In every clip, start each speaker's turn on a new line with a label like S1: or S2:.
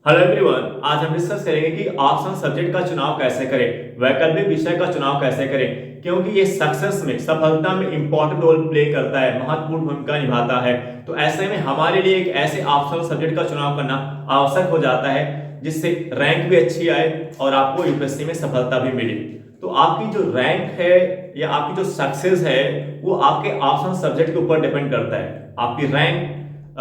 S1: Hello everyone, आज हम discuss करेंगे कि ऑप्शनल सब्जेक्ट का चुनाव कैसे करें, वैकल्पिक विषय का चुनाव कैसे करें, क्योंकि ये सक्सेस में, सफलता में इंपॉर्टेंट रोल प्ले करता है, महत्वपूर्ण भूमिका निभाता है। तो ऐसे में हमारे लिए एक ऐसे ऑप्शनल सब्जेक्ट का चुनाव करना आवश्यक हो जाता है जिससे रैंक भी अच्छी आए और आपको यूपीएससी में सफलता भी मिले। तो आपकी जो रैंक है या आपकी जो सक्सेस है वो आपके ऑप्शनल सब्जेक्ट के ऊपर डिपेंड करता है। आपकी रैंक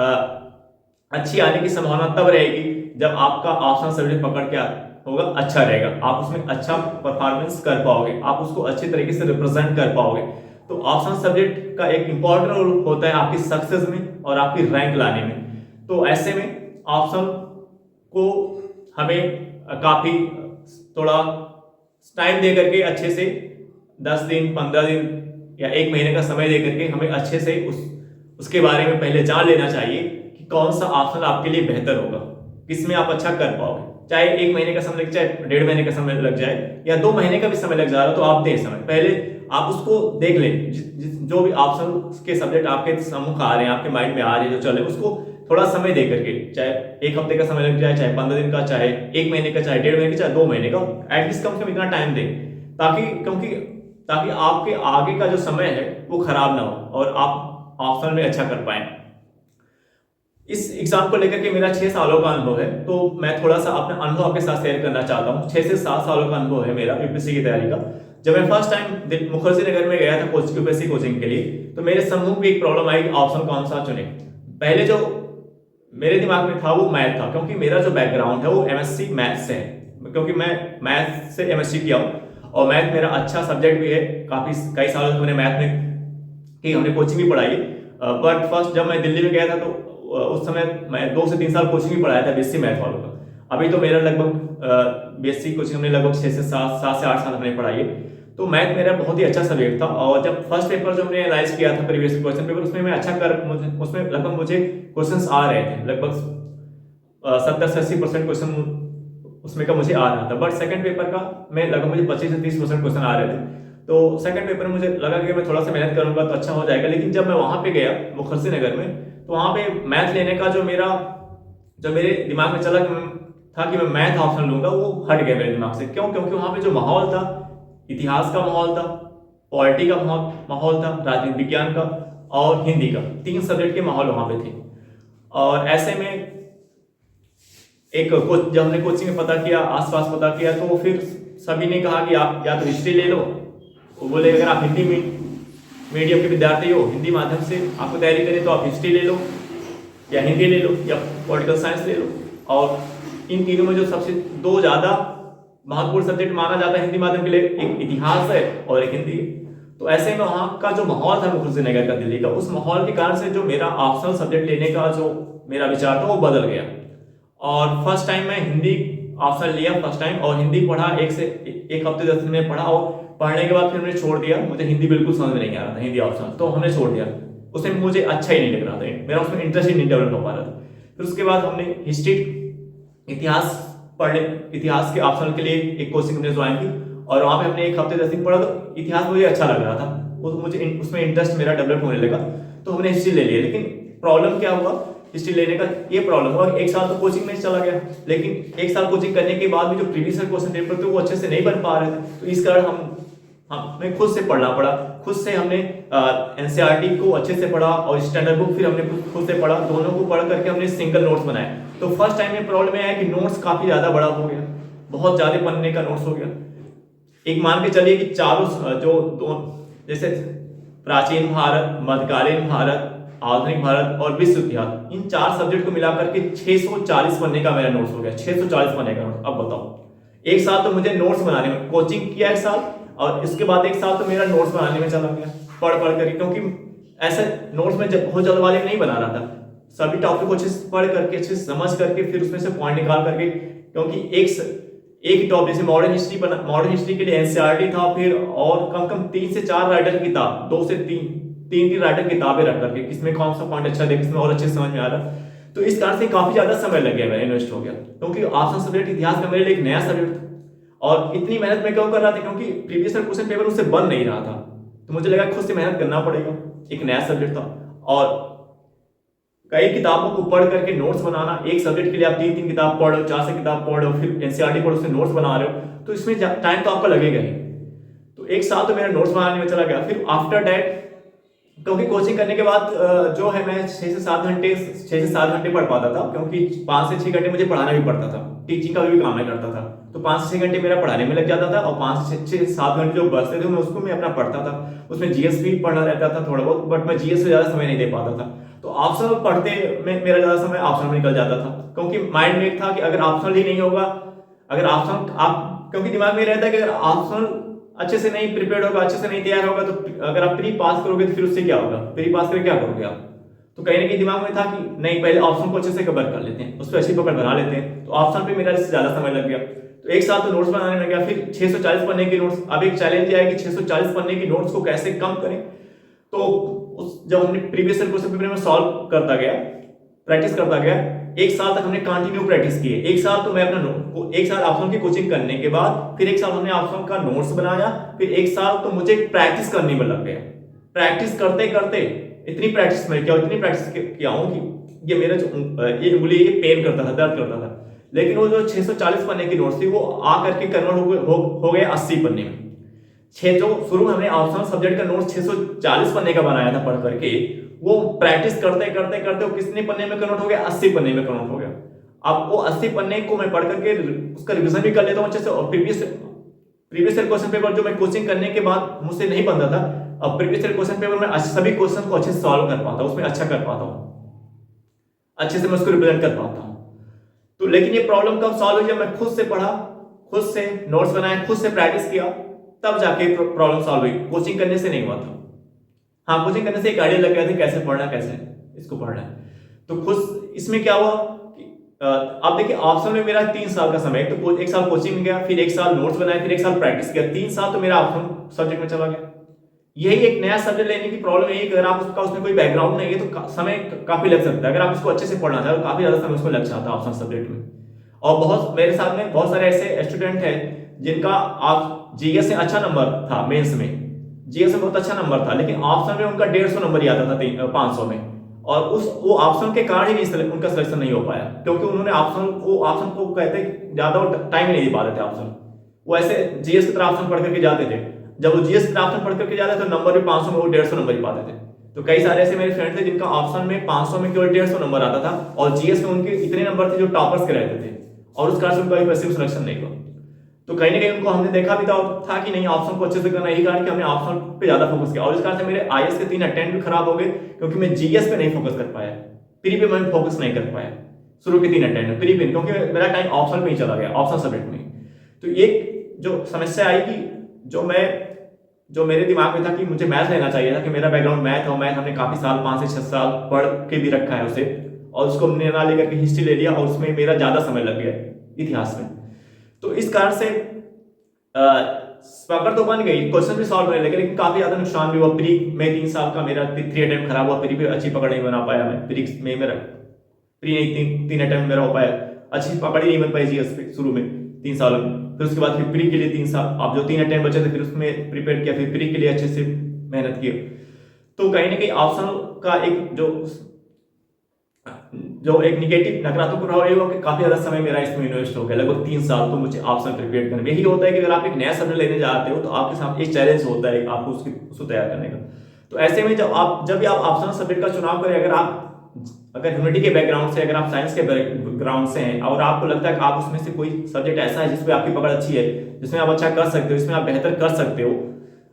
S1: अच्छी आने की संभावना तब रहेगी जब आपका ऑप्शनल सब्जेक्ट पकड़ के होगा अच्छा रहेगा, आप उसमें अच्छा परफॉर्मेंस कर पाओगे, आप उसको अच्छी तरीके से रिप्रेजेंट कर पाओगे। तो ऑप्शनल सब्जेक्ट का एक इंपॉर्टेंट रोल होता है आपकी सक्सेस में और आपकी रैंक लाने में। तो ऐसे में ऑप्शनल को हमें काफी थोड़ा टाइम दे करके अच्छे से 10 दिन 15 दिन या 1 महीने का समय दे करके हमें अच्छे से उसके बारे में पहले जान लेना चाहिए कि कौन सा ऑप्शन आपके लिए बेहतर होगा, किसमें आप अच्छा कर पाओगे। चाहे 1 महीने का समय लग जाए, 1.5 महीने का समय लग जाए या 2 महीने का भी समय लग जा रहा हो, तो आप दें समय, पहले आप उसको देख लें। जो भी ऑप्शन के सब्जेक्ट आपके सम्मुख आ रहे हैं, आपके माइंड में आ रहे हैं, जो चल रहे हैं, उसको थोड़ा समय दे करके, चाहे 1 हफ्ते का समय लग जाए, चाहे 15 दिन का, चाहे 1 महीने का, चाहे 1.5 महीने का, चाहे 2 महीने का, एटलीस्ट कम से कम इतना टाइम दें ताकि आपके आगे का जो समय है वो खराब ना हो और आप ऑप्शन में अच्छा कर पाए। इस एग्जाम को लेकर के मेरा 6 सालों का अनुभव है, तो मैं थोड़ा सा अपना अनुभव आपके साथ शेयर करना चाहता हूँ। 6 से 7 सालों का अनुभव है मेरा यूपीएससी की तैयारी का। जब मैं फर्स्ट टाइम मुखर्जी नगर में गया था यूपीएससी कोचिंग के लिए, तो मेरे सम्मुख भी एक प्रॉब्लम आई कि ऑप्शन कौन सा चुने। पहले जो मेरे दिमाग में था वो मैथ था, क्योंकि मेरा जो बैकग्राउंड है वो एमएससी मैथ से है, क्योंकि मैं मैथ से एमएससी किया हूँ और मैथ मेरा अच्छा सब्जेक्ट भी है। कई सालों से मैंने मैथ में की हमने कोचिंग भी पढ़ाई। बट फर्स्ट जब मैं दिल्ली में गया था तो उस समय मैं 2 से 3 साल कोचिंग भी पढ़ाया था बीएससी मैथ वालों का। अभी तो मेरा लगभग बीएससी कोचिंग हमने लगभग 6 से 7 से 8 साल हमने पढ़ाई है। तो मैथ मेरा बहुत ही अच्छा सब्जेक्ट था और जब फर्स्ट पेपर जो हमने एनालाइज किया था प्रीवियस क्वेश्चन पेपर, उसमें मैं अच्छा कर उसमें लगभग मुझे क्वेश्चंस आ रहे थे, लगभग 70 से 80% क्वेश्चन उसमें का मुझे आ रहा था। बट सेकंड पेपर का मैं लगभग मुझे 25 से 30% क्वेश्चन आ रहे थे। तो सेकंड पेपर में मुझे लगा कि मैं थोड़ा सा मेहनत करूंगा तो अच्छा हो जाएगा। लेकिन जब मैं वहां पे गया मुखर्जी नगर में, तो वहां पे मैथ लेने का जो मेरे दिमाग में चला कि मैं मैथ ऑप्शन लूंगा, वो हट गया मेरे दिमाग से। क्यों? क्योंकि वहां पे जो माहौल था, इतिहास का माहौल था, पॉलिटी का माहौल था, राजनीति विज्ञान का और हिंदी का, 3 सब्जेक्ट के माहौल वहां पे थे। और ऐसे में जब हमने कोचिंग में पता किया, आसपास पता किया, तो फिर सभी ने कहा कि आप या तो हिस्ट्री ले लो। वो बोले अगर आप हिंदी मीडियम के विद्यार्थी हो, हिंदी माध्यम से आपको तैयारी करें, तो आप हिस्ट्री ले लो या हिंदी ले लो या पॉलिटिकल साइंस ले लो। और इन तीनों में जो सबसे 2 ज्यादा महत्वपूर्ण सब्जेक्ट माना जाता है हिंदी माध्यम के लिए, एक इतिहास है और एक हिंदी है। तो ऐसे में वहां का जो माहौल था मुखर्जी नगर का, दिल्ली का, उस माहौल के कारण से जो मेरा ऑप्शनल सब्जेक्ट लेने का जो मेरा विचार था वो बदल गया। और फर्स्ट टाइम मैं हिंदी ऑप्शन लिया फर्स्ट टाइम, और हिंदी पढ़ा, एक हफ्ते 10 दिन में पढ़ा, और पढ़ने के बाद फिर मैंने छोड़ दिया। मुझे हिंदी बिल्कुल समझ में नहीं आ रहा था, हिंदी ऑप्शन, तो हमने छोड़ दिया। उसमें मुझे अच्छा ही नहीं लग रहा था, मेरा उसमें इंटरेस्ट ही नहीं डेवलप हो पा रहा था। फिर उसके बाद हमने हिस्ट्री, इतिहास के ऑप्शनल के लिए एक कोचिंग हमने ज्वाइन की, और वहां पे हमने 1 हफ्ते 10 दिन पढ़ा, तो इतिहास मुझे अच्छा लग रहा था, मुझे उसमें इंटरेस्ट मेरा डेवलप होने लगा, तो हमने हिस्ट्री ले लिया। लेकिन प्रॉब्लम क्या हुआ हिस्ट्री लेने का, ये प्रॉब्लम हुआ 1 साल तो कोचिंग में चला गया, लेकिन 1 साल कोचिंग करने के बाद भी जो प्रीवियस क्वेश्चन पेपर थे वो अच्छे से नहीं बन पा रहे थे। तो इस कारण हमें खुद से पढ़ना पड़ा। खुद से हमने एनसीईआरटी को अच्छे से पढ़ा और स्टैंडर्ड बुक फिर हमने खुद से पढ़ा, दोनों को पढ़ करके हमने सिंगल नोट्स बनाए। तो फर्स्ट टाइम में प्रॉब्लम है कि नोट्स काफी ज्यादा बड़ा हो गया, बहुत ज्यादा पन्ने का नोट्स हो गया। एक मान के चलिए कि चारों जो दो, जैसे प्राचीन भारत, मध्यकालीन भारत, आधुनिक भारत और विश्व इतिहास, इन 4 सब्जेक्ट को मिलाकर के 640 पन्ने का मेरा नोट्स हो गया। 640 पन्ने का नोट्स। अब बताओ, 1 साल तो मुझे नोट्स बनाने में, कोचिंग किया 1 साल, और इसके बाद 1 साल तो मेरा नोट्स बनाने में चला गया, पढ़ करके। क्योंकि ऐसे नोट्स में जब बहुत जल्दबाजी में नहीं बना रहा था, सभी टॉपिक को अच्छे से पढ़ करके, अच्छे से समझ करके, फिर उसमें से पॉइंट निकाल करके। क्योंकि एक टॉपिक, जैसे मॉडर्न हिस्ट्री के लिए एनसीईआरटी था, फिर और कम कम 3 से 4 राइटर की किताब, 2 से 3 राइटर किताबें रख करके, किसमें कौन सा पॉइंट अच्छा देख, किसमें और अच्छे समझ में आ रहा। तो इस कारण से काफी ज्यादा समय लग गया, मेरा इन्वेस्ट हो गया। क्योंकि ऑप्शनल सब्जेक्ट इतिहास में मेरे लिए एक नया सब्जेक्ट था, और इतनी मेहनत मैं क्यों कर रहा था, क्योंकि प्रीवियस क्वेश्चन पेपर उससे बन नहीं रहा था। तो मुझे लगा खुद से मेहनत करना पड़ेगा, एक नया सब्जेक्ट था। और कई किताबों को पढ़ करके नोट्स बनाना, एक सब्जेक्ट के लिए आप 3-3 किताब पढ़ो, 4 से किताब पढ़ो, फिर एनसीईआरटी पढ़ो, उससे नोट्स बना रहे हो, तो इसमें टाइम तो आपका लगेगा ही। तो एक साल तो मेरा नोट्स बनाने में चला गया। फिर आफ्टर दैट, क्योंकि कोचिंग करने के बाद जो है मैं 6 से 7 घंटे पढ़ पाता था, क्योंकि 5 से 6 घंटे मुझे पढ़ाना भी पड़ता था, टीचिंग का भी काम नहीं करता था। तो 5 से 6 घंटे मेरा पढ़ाने में लग जाता था, और 5 से 7 घंटे जो बचते थे मैं उसको मैं अपना पढ़ता था। उसमें जीएस भी पढ़ना रहता था थोड़ा बहुत, बट मैं जीएस से ज्यादा समय नहीं दे पाता था। तो ऑप्शनल पढ़ते में मेरा ज्यादा समय ऑप्शनल में निकल जाता था, क्योंकि माइंड में एक था कि अगर ऑप्शनल ही नहीं होगा, अगर ऑप्शनल आप, क्योंकि दिमाग में रहता है कि अगर ऑप्शनल अच्छे से नहीं प्रिपेयर होगा, अच्छे से नहीं तैयार होगा, तो अगर आप प्री पास करोगे तो फिर उससे क्या होगा, प्री पास करके क्या करोगे आप। तो कहीं ना कहीं दिमाग में था कि नहीं, पहले ऑप्शन को अच्छे से कवर कर लेते हैं, उस पर अच्छी पकड़ बना लेते हैं। तो ऑप्शन पे मेरा ज्यादा समय लग गया। तो एक साल तो नोट्स बनाने में गया। फिर 640 पन्ने की नोट्स। अब एक चैलेंज आया कि 640 पन्ने की नोट्स को कैसे कम करें। तो जब हमने प्रीवियस ईयर क्वेश्चन पेपर में सॉल्व करता गया, प्रैक्टिस करता गया, एक साल तक हमने कंटिन्यू प्रैक्टिस की है। एक साल तो मैं अपना एक साल ऑप्शन की कोचिंग करने के बाद फिर एक साल हमने ऑप्शन का नोट्स बनाया, फिर एक साल तो मुझे प्रैक्टिस करने में लग गया। प्रैक्टिस करते करते इतनी प्रैक्टिस मैं इतनी प्रैक्टिस किया हूं कि ये मेरा जो ये उंगली ये पेन करता था, दर्द करता था। लेकिन वो जो 640 पन्ने की नोट्स थी वो आकर के कन्वर्ट हो गए 80 पन्ने में। जो शुरू में हमने ऑप्शनल सब्जेक्ट का नोट्स 640 पन्ने का बनाया था पढ़ करके, वो प्रैक्टिस करते करते करते वो कितने पन्ने में कन्वर्ट हो गया, 80 पन्ने में कन्वर्ट हो गया। अब वो 80 पन्ने को मैं पढ़ करके उसका रिवीजन भी कर लेता हूं अच्छे से। और प्रीवियस ईयर क्वेश्चन पेपर जो मैं कोचिंग करने के बाद मुझसे नहीं बनता था, अब प्रीवियस ईयर क्वेश्चन पेपर में सभी क्वेश्चन को अच्छे से सॉल्व कर पाता हूं, उसमें अच्छा कर पाता हूं, अच्छे से मैं उसको रिप्रेजेंट कर पाता हूं। तो लेकिन ये प्रॉब्लम कब सॉल्व हुई, जब मैं खुद से पढ़ा, खुद से नोट्स बनाए, खुद से प्रैक्टिस किया, तब जाके प्रॉब्लम सॉल्व हुई। कोचिंग करने से नहीं हुआ था। हाँ, कोचिंग करने से एक आइडिया लग गया था कैसे पढ़ना, कैसे इसको पढ़ना है। तो खुद इसमें क्या हुआ कि अब देखिए ऑप्शन में मेरा 3 साल का समय, तो एक साल कोचिंग में गया, फिर एक साल नोट्स बनाए, फिर एक साल प्रैक्टिस किया, 3 साल तो मेरा ऑप्शन सब्जेक्ट में चला गया। यही एक नया सब्जेक्ट लेने की प्रॉब्लम यही, अगर आप उसमें कोई बैकग्राउंड नहीं है तो समय काफी लग सकता है। अगर आप उसको अच्छे से पढ़ना चाहे तो काफी ज्यादा समय उसको लग जाता है ऑप्शन सब्जेक्ट में। और बहुत मेरे साथ में बहुत सारे ऐसे स्टूडेंट हैं जिनका आप जीएस में अच्छा नंबर था, मेंस में जीएस में बहुत अच्छा नंबर था, लेकिन ऑप्शन में उनका 150 नंबर ही आता था 500 में, और वो ऑप्शन के कारण ही नहीं उनका सिलेक्शन नहीं हो पाया, क्योंकि उन्होंने ऑप्शन को कहते ज्यादा टाइम नहीं दे पाते थे ऑप्शन। वो ऐसे जीएस की तरह ऑप्शन पढ़ करके जाते थे, जब वो जीएस की तरह ऑप्शन पढ़ करके जाते तो नंबर भी 500 में वो 150 नंबर ही पाते थे। तो कई सारे ऐसे मेरे फ्रेंड थे जिनका ऑप्शन में 500 में केवल 150 नंबर आता था, और जीएस में उनके इतने नंबर थे जो टॉपर्स के रहते थे, और उस कारण से उनका वैसे सिलेक्शन नहीं हुआ। तो कहीं ना कहीं उनको हमने देखा भी था कि नहीं, ऑप्शन को अच्छे से करना, यही कारण कि हमने ऑप्शन पे ज्यादा फोकस किया, और इस कारण से मेरे आईएएस के 3 अटेम्प्ट भी खराब हो गए, क्योंकि मैं जीएस पे नहीं फोकस कर पाया, प्री पे मैं फोकस नहीं कर पाया शुरू के 3 अटेम्प्ट प्री पे, क्योंकि मेरा टाइम ऑप्शन पे ही चला गया, ऑप्शन सब्जेक्ट में। तो एक जो समस्या आई कि जो मेरे दिमाग में था कि मुझे मैथ लेना चाहिए था, कि मेरा बैकग्राउंड मैथ है, मैथ हमने काफी साल 5 से 6 साल पढ़ के भी रखा है उसे, और उसको हमने ना लेकर के हिस्ट्री ले लिया, और उसमें मेरा ज्यादा समय लग गया इतिहास में। तो इस कारण से पकड़ तो बन गई, क्वेश्चन भी सॉल्व होने लगे, लेकिन काफी ज्यादा नुकसान भी हुआ। प्री में 3 साल का मेरा 3 अटेम्प्ट खराब हुआ, प्री पे अच्छी पकड़ नहीं बना पाया मैं, प्री में मेरा प्री नहीं 3 अटेम्प्ट मेरा हो पाया, अच्छी पकड़ ही नहीं बन पाई जीएस पे शुरू में 3 सालों में। फिर उसके बाद फिर प्री के लिए 3 साल, अब जो 3 अटेम्प्ट बचे थे फिर उसमें प्रिपेयर किया, फिर प्री के लिए अच्छे से मेहनत की। तो कहीं ना कहीं ऑप्शन का एक जो एक निगेटिव नकारात्मक प्रभाव ये हुआ कि काफी ज्यादा समय मेरा इसमें इन्वेस्ट हो गया, लगभग 3 साल तो मुझे ऑप्शन प्रिपेयर करने में। यही होता है कि अगर आप एक नया सब्जेक्ट लेने जाते हो तो आपके साथ एक चैलेंज होता है आपको उसको तैयार करने का। तो ऐसे में जब भी आप ऑप्शनल सब्जेक्ट का चुनाव करें, अगर ह्यूमैनिटी के बैकग्राउंड से, अगर आप साइंस के बैकग्राउंड से हैं, और आपको लगता है कि आप उसमें से कोई सब्जेक्ट ऐसा है जिसमें आपकी पकड़ अच्छी है, जिसमें आप अच्छा कर सकते हो, जिसमें आप बेहतर कर सकते हो,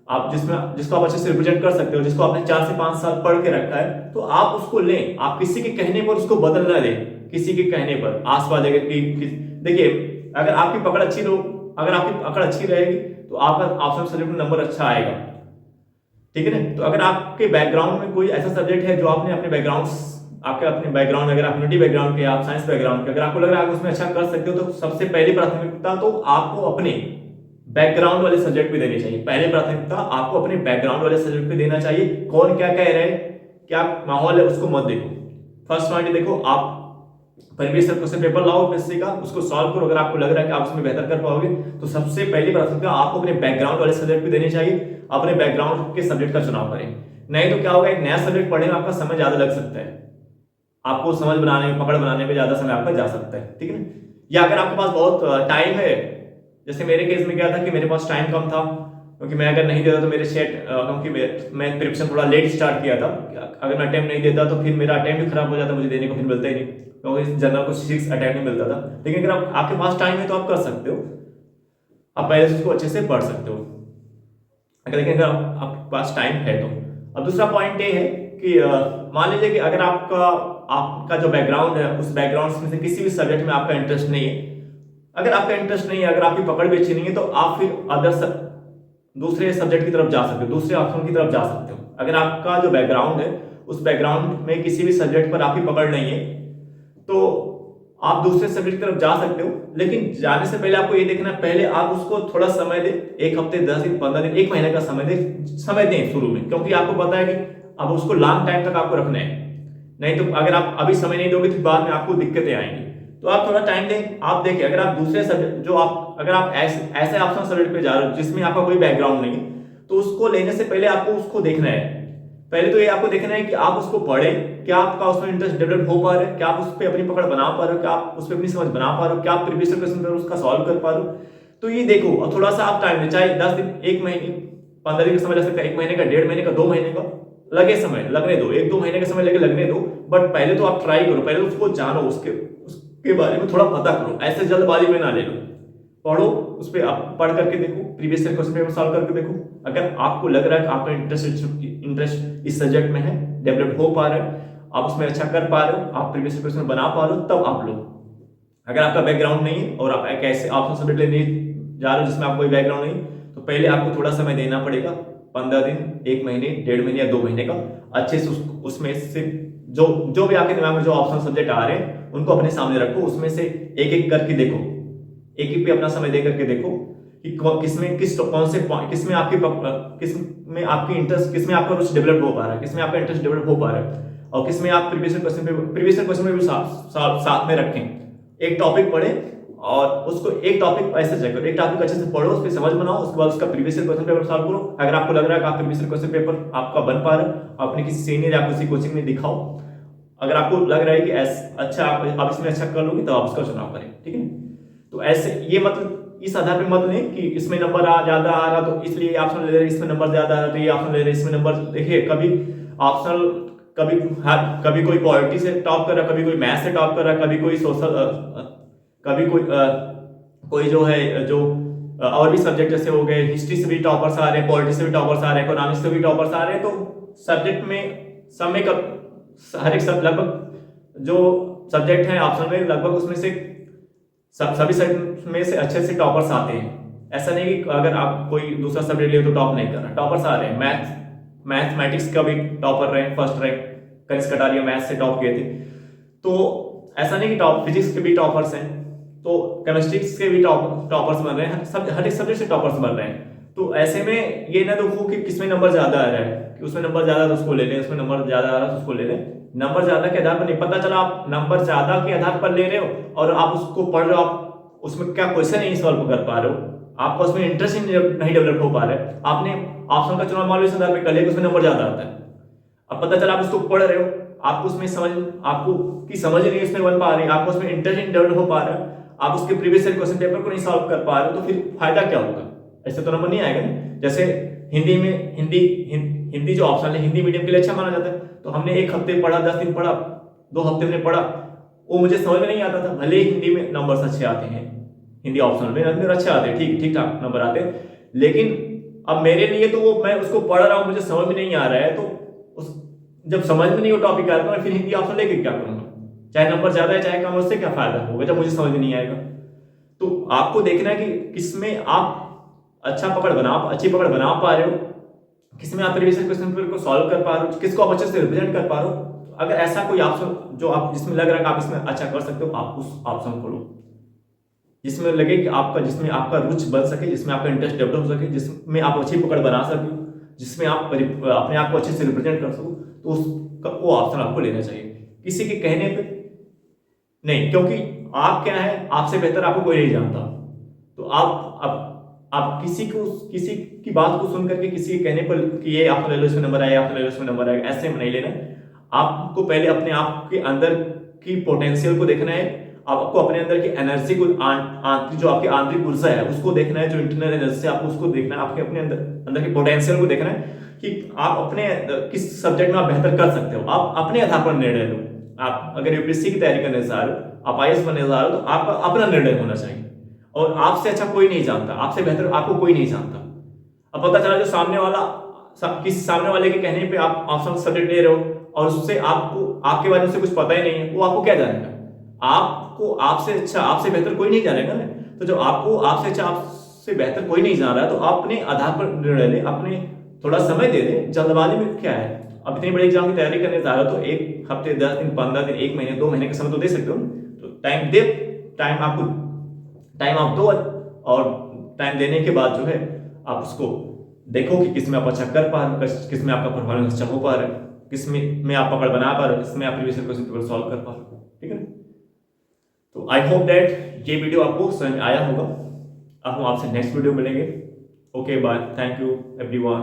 S1: आप जिसको आप अच्छे से रिप्रेजेंट कर सकते हो, जिसको आपने 4 से 5 साल पढ़ के रखा है, तो आप उसको लें। आप किसी के कहने पर उसको बदल ना दें, किसी के कहने पर आसपास देखिए, अगर आपकी पकड़ अच्छी रहेगी तो आपका ऑप्शनल सब्जेक्ट में नंबर अच्छा आएगा, ठीक है ना। तो अगर आपके बैकग्राउंड में कोई ऐसा सब्जेक्ट है जो आपने अपने बैकग्राउंड, अगर आप ह्यूमैनिटी बैकग्राउंड के, आप साइंस बैकग्राउंड के, अगर आपको लग रहा है आप उसमें अच्छा कर सकते हो, तो सबसे पहली प्राथमिकता तो आपको अपने बैकग्राउंड वाले सब्जेक्ट पे देनी चाहिए। पहले प्राथमिकता आपको अपने बैकग्राउंड वाले सब्जेक्ट पे देना चाहिए। कौन क्या कह रहा है, क्या माहौल है, उसको मत देखो। फर्स्ट पॉइंट देखो, आप प्रीवियस क्वेश्चन पेपर लाओ एमपीएससी का, उसको सॉल्व करो। अगर आपको लग रहा है कि आप उसमें बेहतर कर पाओगे, तो सबसे पहली प्राथमिकता आपको अपने बैकग्राउंड वाले सब्जेक्ट पे देनी चाहिए। अपने बैकग्राउंड के सब्जेक्ट का चुनाव करें, नहीं तो क्या होगा, एक नया सब्जेक्ट पढ़ने में आपका समय ज्यादा लग सकता है। आपको समझ बनाने में, पकड़ बनाने में ज़्यादा समय आपका जा सकता है, ठीक है ना। या अगर आपके पास बहुत टाइम है, जैसे मेरे केस में क्या था कि मेरे पास टाइम कम था, क्योंकि मैं अगर नहीं देता तो मेरे सेट, क्योंकि मैं प्रिपरेशन थोड़ा लेट स्टार्ट किया था, अगर मैं अटेम्प्ट नहीं देता तो फिर मेरा अटेम्प्ट भी खराब हो जाता, मुझे देने को फिर मिलता ही नहीं, क्योंकि जनरल को 6 अटेम्प्ट नहीं मिलता था। लेकिन अगर आपके पास टाइम है तो आप कर सकते हो, आप पहले से उसको अच्छे से पढ़ सकते हो, लेकिन अगर आपके पास टाइम है तो। अब दूसरा पॉइंट ये है कि मान लीजिए कि अगर आपका जो बैकग्राउंड है, उस बैकग्राउंड में से किसी भी सब्जेक्ट में आपका इंटरेस्ट नहीं है, अगर आपका इंटरेस्ट नहीं है, अगर आपकी पकड़ भी अच्छी नहीं है, तो आप फिर दूसरे सब्जेक्ट की तरफ जा सकते हो, दूसरे ऑप्शन की तरफ जा सकते हो। अगर आपका जो बैकग्राउंड है, उस बैकग्राउंड में किसी भी सब्जेक्ट पर आपकी पकड़ नहीं है, तो आप दूसरे सब्जेक्ट की तरफ जा सकते हो। लेकिन जाने से पहले आपको ये देखना है, पहले आप उसको थोड़ा समय दें, 1 हफ्ते, 10 दिन, 15 दिन, 1 महीने का समय दें शुरू में, क्योंकि आपको पता है कि अब उसको लॉन्ग टाइम तक आपको रखना है। नहीं तो अगर आप अभी समय नहीं दोगे तो बाद में आपको दिक्कतें आएंगी। तो आप थोड़ा टाइम दें। आप देखिए, अगर आप दूसरे सब्जेक्ट अगर आप ऐसे ऑप्शनल सब्जेक्ट पे जा रहे हो जिसमें आपका कोई बैकग्राउंड नहीं है, तो उसको लेने से पहले आपको उसको देखना है। पहले तो ये आपको देखना है कि आप उसको पढ़ें, क्या आपका उसमें इंटरेस्ट डेवलप हो पा रहा है, क्या आप उस पर अपनी पकड़ बना पा रहे हो, क्या आप उस पर अपनी समझ बना पा रहे हो, क्या आप प्रीवियस क्वेश्चन पेपर उसका सॉल्व कर पा रहे हो। तो ये देखो, और थोड़ा सा आप टाइम दें, चाहे 10 दिन, 1 महीने, 15 दिन का समय लग सकता है, 1 महीने का, 1.5 महीने का, 2 महीने का, लगे समय लगने दो, 1-2 महीने का समय लगने दो। बट पहले तो आप ट्राई करो, पहले उसको जानो, उसके बारे में थोड़ा पता करो, ऐसे जल्दबाजी में ना ले लो। पढ़ो, उस पर आप पढ़ करके देखो, प्रीवियस क्वेश्चन पेपर सॉल्व करके देखो। अगर आपको लग रहा है कि आपका इंटरेस्ट इस सब्जेक्ट में है, डेवलप हो पा रहा है, आप उसमें अच्छा कर पा रहे हो, आप प्रीवियस क्वेश्चन बना पा रहे हो, तब आप लो। अगर आपका बैकग्राउंड नहीं है और आप एक ऐसे ऑप्शन सब्जेक्ट लेने जा रहे हो जिसमें आपको कोई बैकग्राउंड नहीं, तो पहले आपको थोड़ा समय देना पड़ेगा, 15 दिन, 1 महीने, 1.5 महीने या 2 महीने का, अच्छे से उसमें से जो भी आपके दिमाग में जो ऑप्शन सब्जेक्ट आ रहे हैं उनको अपने सामने रखो, उसमें से एक एक करके देखो, एक एक पे अपना समय दे करके देखो कि किसमें आपकी इंटरेस्ट, किसमें आपका रुचि डेवलप हो पा रहा है, किसमें आपका इंटरेस्ट डेवलप हो पा रहा है, और किसमें आप प्रीवियस क्वेश्चन पे भी साथ में रखें। एक टॉपिक पढ़ें और उसको एक टॉपिक ऐसे चेक करो, एक टॉपिक अच्छे से पढ़ो, उस पर समझ बनाओ, उसके बाद उसका प्रीवियस क्वेश्चन पेपर सॉल्व करो। अगर आपको लग रहा है कि आप प्रीवियस क्वेश्चन पेपर आपका बन पा रहा है, अपने किसी सीनियर या किसी कोचिंग में दिखाओ। अगर आपको लग रहा है कि अच्छा आप इसमें अच्छा कर लोगे, तो आप उसका चुनाव करें, ठीक है। तो ऐसे ये मतलब इस आधार पे मत लें कि इसमें नंबर ज्यादा आ रहा तो इसलिए ऑप्शन ले रहे, इसमें नंबर ज्यादा आ रहा तो ये ऑप्शन ले रहे, इसमें नंबर। देखिए, कभी ऑप्शनल, कभी कोई पॉलिटी से टॉप कर रहा है, कभी कोई मैथ से टॉप कर रहा है, कभी कोई सोशल, कभी कोई जो है जो और भी सब्जेक्ट जैसे हो गए, हिस्ट्री से भी टॉपर्स आ रहे हैं, पॉलिटिक्स से भी टॉपर्स आ रहे हैं, इकोनॉमिक्स से भी टॉपर्स आ रहे हैं। तो सब्जेक्ट में सब में हर एक लगभग जो सब्जेक्ट है ऑप्शन में, लगभग उसमें से सभी सब्जेक्ट में से अच्छे से टॉपर्स आते हैं। ऐसा नहीं कि अगर आप कोई दूसरा सब्जेक्ट ले तो टॉप नहीं कर रहा, टॉपर्स आ रहे हैं। मैथमेटिक्स का भी टॉपर रहे, first rank Kanishk Kataria maths से टॉप किए थे। तो ऐसा नहीं कि टॉप फिजिक्स के भी टॉपर्स हैं, तो केमिस्ट्री के भी टॉपर्स बन रहे हैं, हर एक सब्जेक्ट से टॉपर्स बन रहे हैं। तो ऐसे में ये ना देखो कि किसमें नंबर ज्यादा आ रहा है, कि उसमें नंबर ज्यादा तो उसको ले लें, उसमें नंबर ज्यादा आ रहा है तो उसको ले लें। नंबर ज्यादा के आधार पर नहीं, पता चला आप नंबर ज्यादा के आधार पर ले रहे हो और आप उसको पढ़ रहे हो, आप उसमें क्या क्वेश्चन नहीं सॉल्व कर पा रहे हो, आपका उसमें इंटरेस्ट नहीं डेवलप हो पा रहा है, आपने ऑप्शन का चुनाव मान लो इस आधार पर कर लिया, उसमें नंबर ज्यादा आता है। अब पता चला आप उसको पढ़ रहे हो, आपको उसमें आपको की समझ नहीं उसमें बन पा रही, आपको उसमें इंटरेस्ट नहीं डेवलप हो पा रहा है, आप उसके प्रीवियस क्वेश्चन पेपर को नहीं सॉल्व कर पा रहे हो, तो फिर फायदा क्या होगा? ऐसे तो नंबर नहीं आएगा ना। जैसे हिंदी जो ऑप्शन है, हिंदी मीडियम के लिए अच्छा माना जाता है, तो हमने 1 हफ्ते पढ़ा, 10 दिन पढ़ा, 2 हफ्ते में पढ़ा, वो मुझे समझ में नहीं आता था। भले ही हिंदी में नंबर अच्छे आते हैं, हिंदी ऑप्शनल में नंबर अच्छे आते हैं, ठीक ठाक नंबर आते हैं, लेकिन अब मेरे लिए तो वो मैं उसको पढ़ रहा हूँ, मुझे समझ में नहीं आ रहा है, तो जब समझ में नहीं वो टॉपिक आ रहा है, तो मैं फिर हिंदी ऑप्शन लेके क्या करूंगा? चाहे नंबर ज्यादा है चाहे कम, उससे क्या फायदा होगा जब मुझे समझ में नहीं आएगा? तो आपको देखना है कि किसमें आप अच्छी पकड़ बना पा रहे हो, किसमें आप प्रीवियस क्वेश्चन पेपर को सॉल्व कर पा रहे हो, किसको आप अच्छे से रिप्रेजेंट कर पा रहे हो। अगर ऐसा कोई ऑप्शन जो आप जिसमें लग रहा है कि आप इसमें अच्छा कर सकते हो, आप उस ऑप्शन को लो जिसमें लगे कि जिसमें आपका रुचि बन सके, जिसमें आपका इंटरेस्ट डेवलप हो सके, जिसमें आप अच्छी पकड़ बना सको, जिसमें आप अपने आप को अच्छे से रिप्रेजेंट कर सको, तो वो ऑप्शन आपको लेना चाहिए, किसी के कहने पे नहीं। क्योंकि आप क्या है, आपसे बेहतर आपको कोई नहीं जानता। तो आप किसी की बात को सुन करके, किसी के कहने पर कि ये ऑप्शन ले लो इसमें नंबर आएगा, ऑप्शन ले लो इसमें नंबर आएगा, ऐसे में नहीं लेना। आपको पहले अपने आप के अंदर की पोटेंशियल को देखना है, आपको अपने अंदर की एनर्जी को जो आपकी आंतरिक ऊर्जा है उसको देखना है, जो इंटरनल एनर्जी आपको उसको देखना है, आपके अपने अंदर की पोटेंशियल को देखना है कि आप अपने किस सब्जेक्ट में आप बेहतर कर सकते हो। आप अपने आधार पर निर्णय लो। आप अगर यूपीएससी की तैयारी करने जा रहे हो, आप आईएएस बनने जा रहे हो, तो आपका अपना निर्णय होना चाहिए। और आपसे अच्छा कोई नहीं जानता, आपसे बेहतर आपको कोई नहीं जानता। अब पता चला जो सामने वाला किसी सामने वाले के कहने पे आप ऑप्शनल सब्जेक्ट ले रहे हो और उससे आपको आपके बारे में से कुछ पता ही नहीं है, वो आपको क्या जानेगा? आपको आपसे अच्छा आपसे बेहतर कोई नहीं जानेगा ना। तो जो आपको आपसे अच्छा आपसे बेहतर कोई नहीं जान रहा है, तो आप अपने आधार पर निर्णय ले, अपने थोड़ा समय दे दे। जल्दबाजी में क्या है? अब इतनी बड़ी एग्जाम की तैयारी करने जा रहे हो तो एक हफ्ते 10 दिन 15 दिन 1 महीने 2 महीने का समय तो दे सकते हो। तो टाइम दे, टाइम आप दो, और टाइम देने के बाद जो है आप उसको देखो कि किस में आप अच्छा कर पा रहे हो, किस में आपका परफॉर्मेंस अच्छा हो पा रहा है, किस में आप पकड़ बना पा रहे हो, किस में आप प्रीवियस क्वेश्चन पेपर सॉल्व कर पा रहे हो। ठीक है, तो आई होप दैट ये वीडियो आपको समझ में आया होगा। अब हम आपसे नेक्स्ट वीडियो मिलेंगे। Okay bye, thank you everyone.